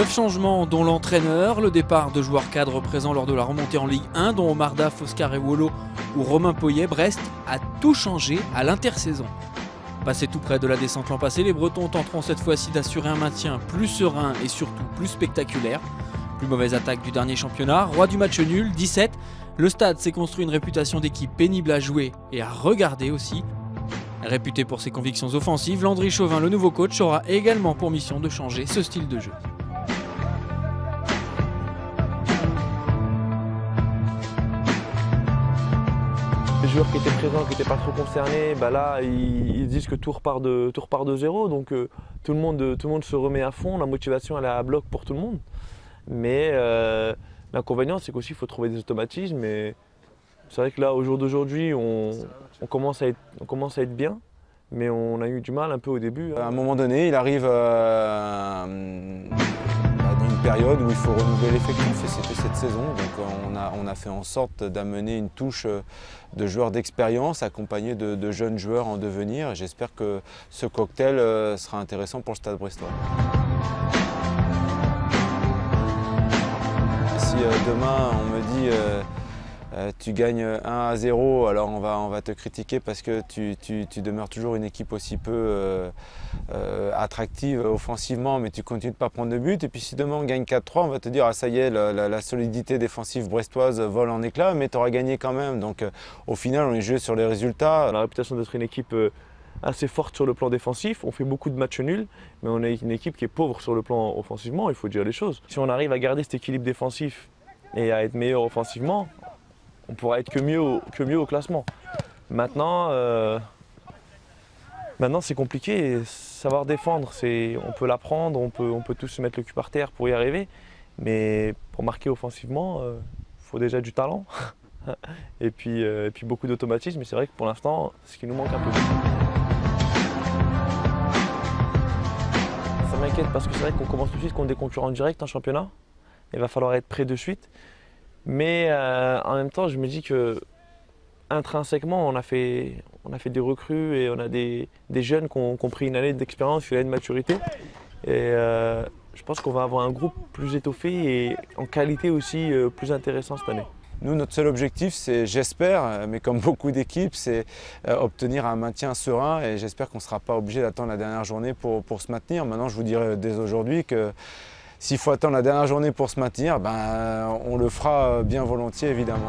9 changements dont l'entraîneur, le départ de joueurs cadres présents lors de la remontée en Ligue 1 dont Omar Daf, Oscar Ewolo ou Romain Poyet. Brest a tout changé à l'intersaison. Passé tout près de la descente l'an passé, les Bretons tenteront cette fois-ci d'assurer un maintien plus serein et surtout plus spectaculaire. Plus mauvaise attaque du dernier championnat, roi du match nul, 17. Le Stade s'est construit une réputation d'équipe pénible à jouer et à regarder aussi. Réputé pour ses convictions offensives, Landry Chauvin, le nouveau coach, aura également pour mission de changer ce style de jeu. Les joueurs qui étaient présents, qui n'étaient pas trop concernés, là ils disent que tout repart de zéro, donc tout le monde se remet à fond, la motivation elle est à bloc pour tout le monde. Mais l'inconvénient c'est qu'aussi il faut trouver des automatismes. Et c'est vrai que là au jour d'aujourd'hui on commence à être bien, mais on a eu du mal un peu au début. À un moment donné il arrive à une période où il faut renouveler l'effectif et c'était cette saison. Donc on a fait en sorte d'amener une touche de joueurs d'expérience accompagnés de jeunes joueurs en devenir. J'espère que ce cocktail sera intéressant pour le Stade brestois. Si demain on me dit tu gagnes 1-0, alors on va te critiquer parce que tu demeures toujours une équipe aussi peu attractive offensivement, mais tu continues de ne pas prendre de but. Et puis si demain on gagne 4-3, on va te dire ah ça y est, la solidité défensive brestoise vole en éclats, mais tu auras gagné quand même. Donc au final on est joué sur les résultats. On a la réputation d'être une équipe assez forte sur le plan défensif, on fait beaucoup de matchs nuls, mais on est une équipe qui est pauvre sur le plan offensivement, il faut dire les choses. Si on arrive à garder cet équilibre défensif et à être meilleur offensivement, on pourra être que mieux au classement. Maintenant c'est compliqué, savoir défendre, on peut l'apprendre, on peut tous se mettre le cul par terre pour y arriver, mais pour marquer offensivement, il faut déjà du talent et puis beaucoup d'automatisme, et c'est vrai que pour l'instant, c'est ce qui nous manque un peu. Ça m'inquiète parce que c'est vrai qu'on commence tout de suite contre des concurrents directs en championnat, il va falloir être prêt de suite. Mais en même temps, je me dis que intrinsèquement, on a fait des recrues et on a des jeunes qui ont pris une année d'expérience, une année de maturité. Et je pense qu'on va avoir un groupe plus étoffé et en qualité aussi plus intéressant cette année. Nous, notre seul objectif, c'est, j'espère, mais comme beaucoup d'équipes, c'est obtenir un maintien serein et j'espère qu'on ne sera pas obligé d'attendre la dernière journée pour se maintenir. Maintenant, je vous dirai dès aujourd'hui que s'il faut attendre la dernière journée pour se maintenir, on le fera bien volontiers évidemment.